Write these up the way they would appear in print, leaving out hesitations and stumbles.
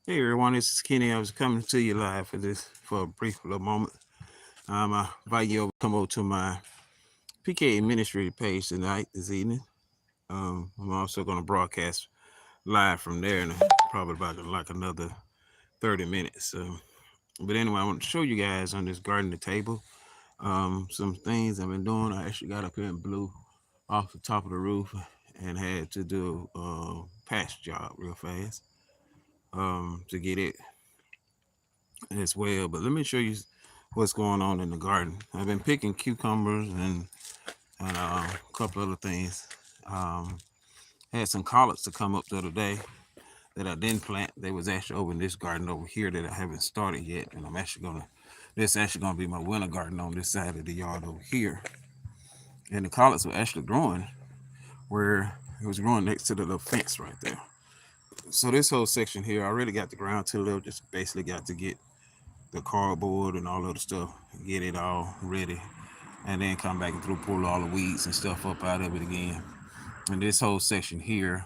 Hey everyone, this is Kenny. I was coming to you live for a brief little moment. I invite you over come over to my PK ministry page tonight, this evening. I'm also going to broadcast live from there in probably about like another 30 minutes. But anyway, I want to show you guys on this garden table some things I've been doing. I actually got up here and blew off the top of the roof and had to do a patch job real fast to get it as well. But let me show you what's going on in the garden. I've been picking cucumbers and a couple other things. Um, had some collards to come up the other day that I didn't plant. They was actually over in this garden over here that I haven't started yet, and this actually gonna be my winter garden on this side of the yard over here. And the collards were actually growing where it was growing next to the little fence right there. So this whole section here, I already got the ground tilled up. Just basically got to get the cardboard and all of the stuff, get it all ready, and then come back and pull all the weeds and stuff up out of it again. And this whole section here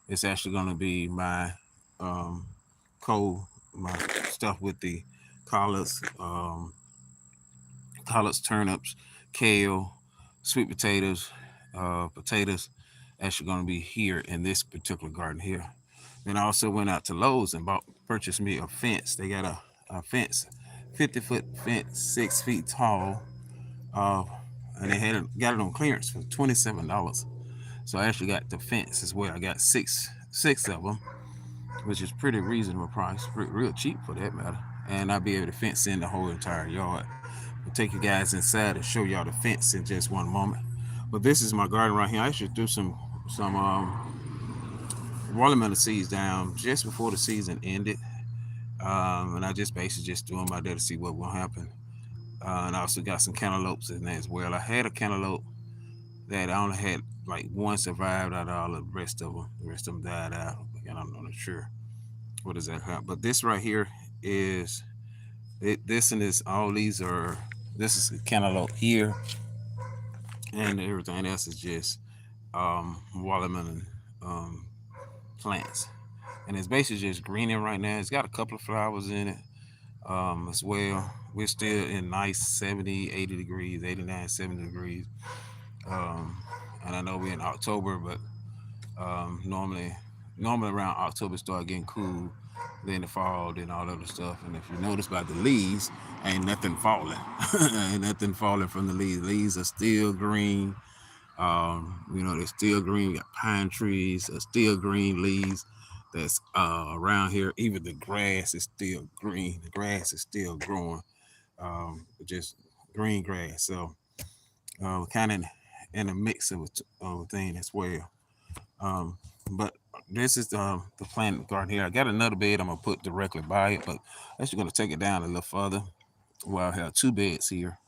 is actually going to be my um, my stuff with the collards, turnips, kale, sweet potatoes. Actually going to be here in this particular garden here. Then I also went out to Lowe's and purchased me a fence. They got a fence, 50-foot fence, 6 feet tall, uh, and they got it on clearance for $27. So I actually got the fence as well. I got six of them, which is pretty reasonable price, real cheap for that matter. And I'll be able to fence in the whole entire yard. I'll take you guys inside and show y'all the fence in just one moment. But this is my garden right here. I actually threw some watermelon seeds down just before the season ended. And I just basically just threw them out there to see what will happen. And I also got some cantaloupes in there as well. I had a cantaloupe that I only had like one survived out of all the rest of them. The rest of them died out. And I'm not sure what does that have. But this right here is this and this. All these are. This is cantaloupe here, and everything else is just watermelon um, plants. And it's basically just greening right now. It's got a couple of flowers in it as well. We're still in nice 70, 80 degrees, 89, 70 degrees. Um, and I know we're in October, but normally around October start getting cool. Then the fall, then all other stuff. And if you notice by the leaves, ain't nothing falling. Ain't nothing falling from the leaves. Leaves are still green. They're still green. We got pine trees, still green leaves that's around here. Even the grass is still green. The grass is still growing, just green grass. So kind of in a mix of a thing as well. But this is the plant garden here. I got another bed I'm gonna put directly by it, but I'm actually gonna take it down a little further. Well, I have two beds here,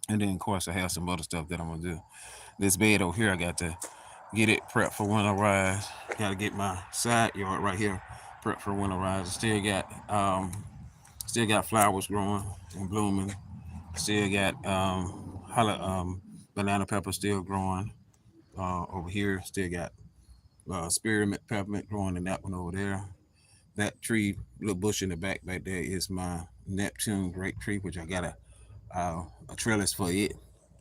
and then of course I have some other stuff that I'm gonna do. This bed over here, I got to get it prepped for winterize. Got to get my side yard right here prepped for winterize. Still got flowers growing and blooming. Still got banana pepper still growing over here. Still got spearmint peppermint growing in that one over there. That tree, little bush in the back there is my Neptune grape tree, which I got a trellis for it.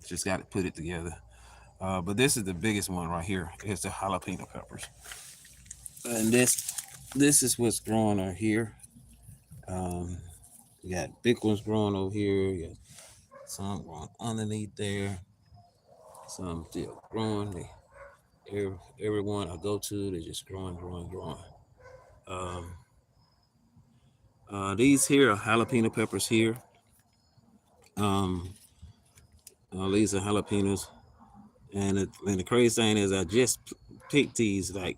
Just got to put it together. But this is the biggest one right here. It's the jalapeno peppers, and this is what's growing over here. Um, you got big ones growing over here. You got some growing underneath there. Some still growing. Everyone I go to, they're just growing, growing, growing. Um, these here are jalapeno peppers here. Um, these are jalapenos, and the crazy thing is I just picked these like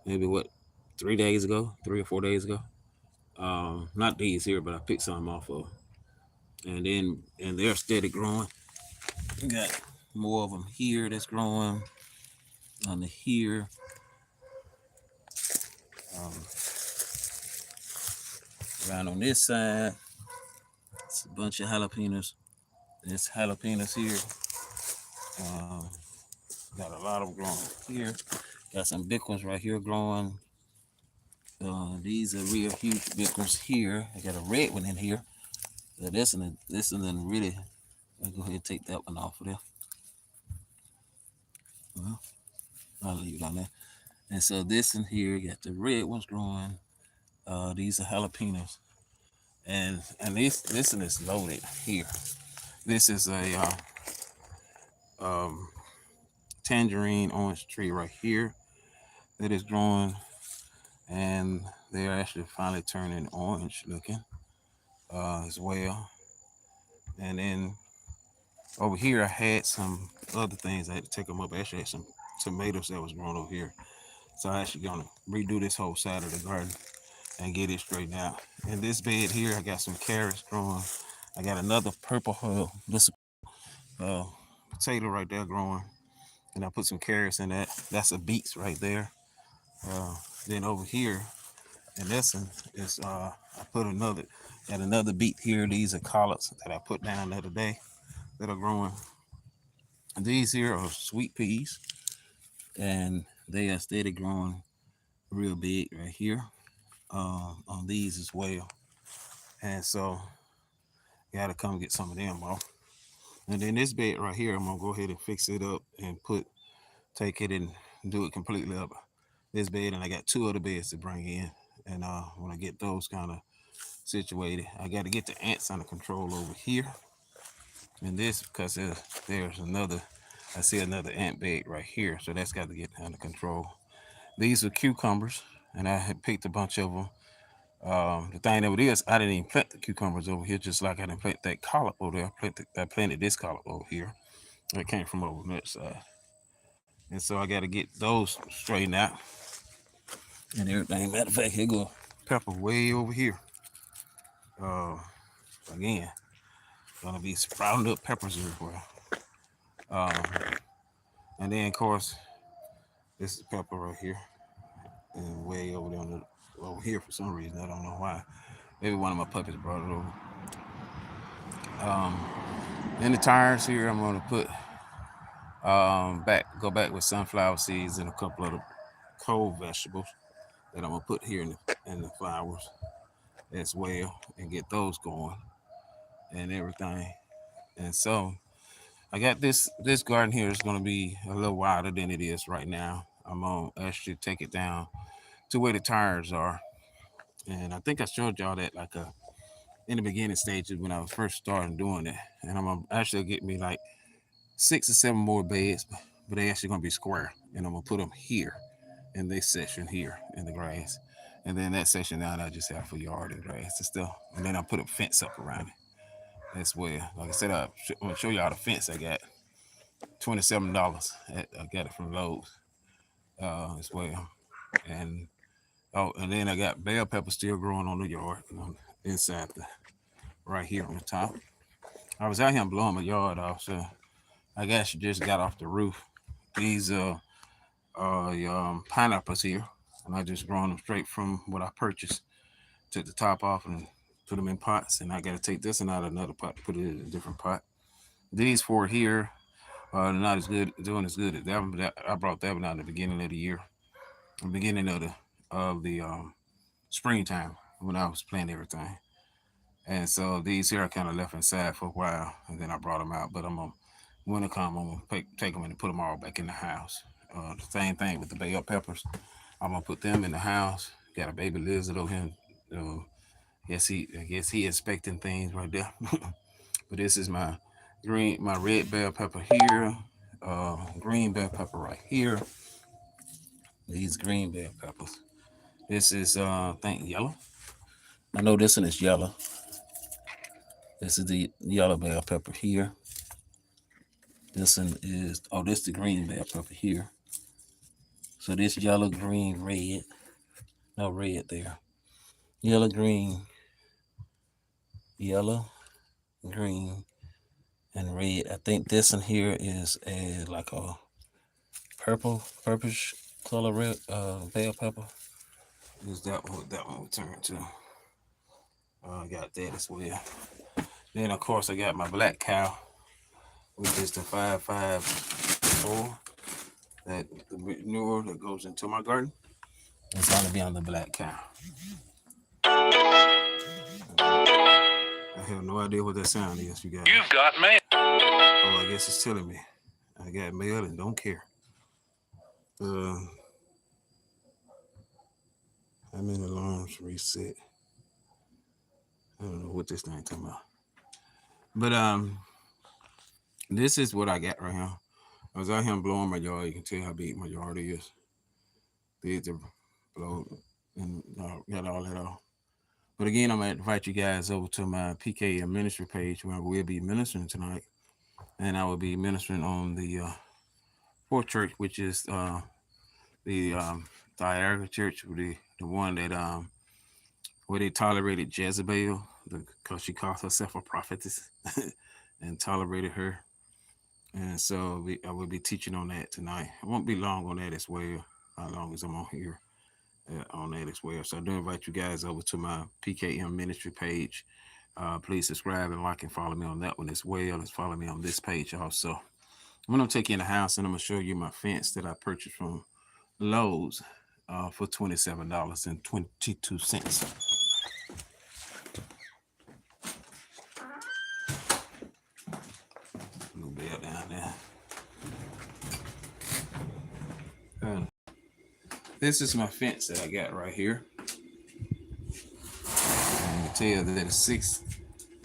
maybe 3 days ago, 3 or 4 days ago. Not these here, but I picked some off of, and they're steady growing. We got more of them here that's growing on the here. Um, around on this side, it's a bunch of jalapenos. There's jalapenos here. Got a lot of them growing here. Got some big ones right here growing. These are real huge big ones here. I got a red one in here. So this one really. I'll go ahead and take that one off of there. Well, I'll leave it on there. And so this in here, you got the red ones growing. These are jalapenos, and this one is loaded here. This is a tangerine orange tree right here that is growing, and they're actually finally turning orange looking as well. And then over here, I had some other things. I had to take them up. I actually had some tomatoes that was growing over here. So I'm actually gonna redo this whole side of the garden and get it straightened out. In this bed here, I got some carrots growing. I got another purple potato right there growing, and I put some carrots in that. That's a beets right there. Then over here, and this one is I put another beet here. These are collards that I put down the other day that are growing. These here are sweet peas, and they are steady growing real big right here on these as well. And so gotta come get some of them off. And then this bed right here, I'm gonna go ahead and fix it up and take it and do it completely up. This bed, and I got two other beds to bring in. And when I get those kind of situated, I got to get the ants under control over here. And this, because there's another, I see another ant bed right here, so that's got to get under control. These are cucumbers, and I had picked a bunch of them. The thing of it is, I didn't even plant the cucumbers over here, just like I didn't plant that collard over there. I planted this collard over here. It came from over that side. And so I got to get those straightened out and everything. Matter of fact, here go pepper way over here. Again, gonna be sprouting up peppers everywhere. And then of course, this is pepper right here, and way over there over here for some reason. I don't know why. Maybe one of my puppies brought it over. In the tires here, I'm gonna put go back with sunflower seeds and a couple of the cold vegetables that I'm gonna put here in the flowers as well, and get those going and everything. And so I got this garden here is going to be a little wider than it is right now. I'm going to actually take it down to where the tires are. And I think I showed y'all that like in the beginning stages when I was first starting doing it. And I'm going to actually get me like 6 or 7 more beds, but they actually going to be square. And I'm going to put them here in this section here in the grass. And then that section down I just have for yard and grass and stuff. And then I put a fence up around it as well. Like I said, I'm going to show y'all the fence I got. $27. I got it from Lowe's as well. And then I got bell pepper still growing on the yard inside right here on the top. I was out here blowing my yard off, so I guess you just got off the roof. These pineapples here, and I just grown them straight from what I purchased. Took the top off and put them in pots, and I got to take this one out of another pot, put it in a different pot. These 4 here are not as good, doing as good as that one. But I brought that one out in the beginning of the year, the beginning of the springtime when I was planting everything. And so these here I kind of left inside for a while, and then I brought them out. But when it come, I'm gonna take them and put them all back in the house. The same thing with the bell peppers. I'm gonna put them in the house. Got a baby lizard over here. I guess he inspecting things right there. But this is my red bell pepper here, green bell pepper right here. These green bell peppers. This is I think yellow. I know this one is yellow. This is the yellow bell pepper here. This one is this is the green bell pepper here. So this yellow, green, red. No red there. Yellow, green, and red. I think this one here is like a purplish color red bell pepper. Is that what that one will turn to? I got that as well. Then of course I got my black cow, which is the 554, that the manure that goes into my garden. It's going to be on the black cow. I have no idea what that sound is, you guys. You've got mail. Oh, I guess it's telling me I got mail and don't care. How many alarms reset? I don't know what this thing talking about. But this is what I got right here. I was out here blowing my yard. You can tell how big my yard is. Big to blow and got all that off. But again, I'm going to invite you guys over to my PK ministry page where we'll be ministering tonight. And I will be ministering on the fourth church, which is the Thyatira church, the one that where they tolerated Jezebel because she called herself a prophetess and tolerated her. And so I will be teaching on that tonight. I won't be long on that as well, as long as I'm on here on that as well. So I do invite you guys over to my PKM ministry page. Please subscribe and like and follow me on that one as well as follow me on this page also. I'm going to take you in the house and I'm going to show you my fence that I purchased from Lowe's for $27.22. A little bit down there. This is my fence that I got right here. I can tell you that it's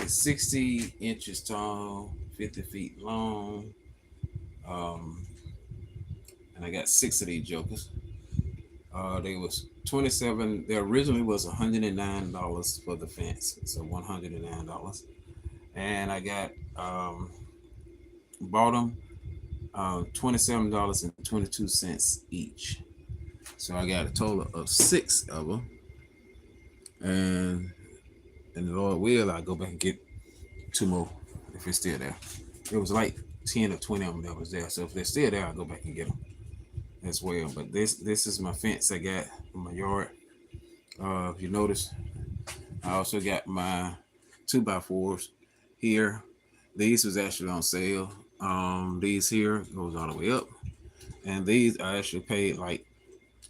60 inches tall, 50 feet long. And I got 6 of these jokers. They was 27. They originally was $109 for the fence, so $109. And I got bought them $27.22 each. So I got a total of 6 of them. And the Lord will, I'll go back and get 2 more if it's still there. It was like 10 or 20 of them that was there. So if they're still there, I'll go back and get them as well. But this is my fence I got in my yard. If you notice, I also got my 2x4s here. These was actually on sale. These here goes all the way up. And these I actually paid like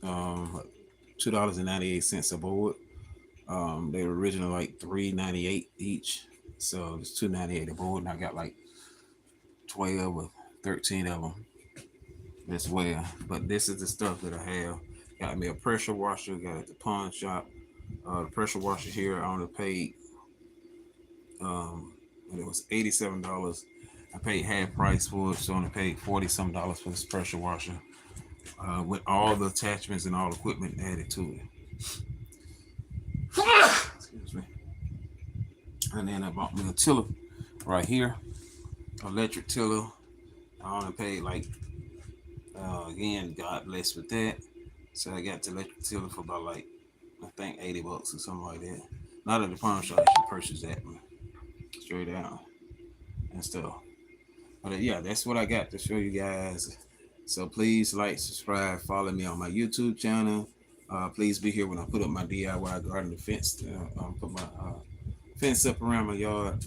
$2.98 a board. They were originally like $3.98 each. So it's $2.98 a board, and I got like 12 or 13 of them as well. But this is the stuff that I have. Got me a pressure washer, got it at the pawn shop. The pressure washer here I only paid when it was $87. I paid half price for it, so I only paid $40-some for this pressure washer. With all the attachments and all the equipment added to it. Excuse me. And then I bought me a tiller right here, electric tiller. I only paid like, again, God bless with that. So I got the electric tiller for about like, I think $80 or something like that. Not at the pawn shop, you should purchase that one straight out and stuff. But yeah, that's what I got to show you guys. So please like, subscribe, follow me on my YouTube channel. Please be here when I put up my DIY garden fence. Put my fence up around my yard.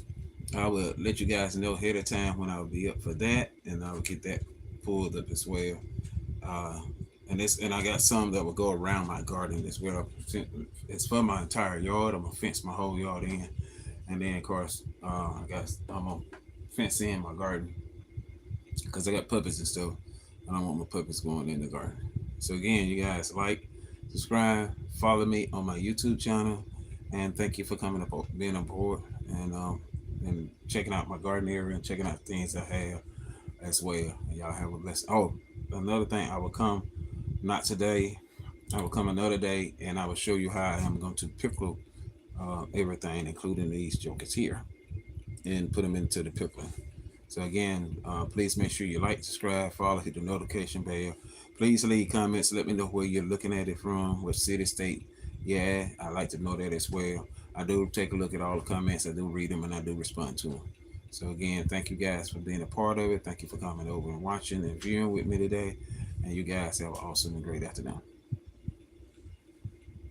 I will let you guys know ahead of time when I'll be up for that, and I will get that pulled up as well. And I got some that will go around my garden as well. It's for my entire yard. I'm gonna fence my whole yard in, and then of course I'm gonna fence in my garden because I got puppies and stuff. I don't want my puppies going in the garden. So again, you guys like, subscribe, follow me on my YouTube channel, and thank you for coming up, being on board, and checking out my garden area and checking out things I have as well. And y'all have a blessed. Oh, another thing, I will come, not today, I will come another day, and I will show you how I am going to pickle everything, including these jokers here, and put them into the pickling. So again, please make sure you like, subscribe, follow, hit the notification bell. Please leave comments. Let me know where you're looking at it from, what city, state. Yeah, I like to know that as well. I do take a look at all the comments. I do read them, and I do respond to them. So again, thank you guys for being a part of it. Thank you for coming over and watching and viewing with me today. And you guys have an awesome and great afternoon.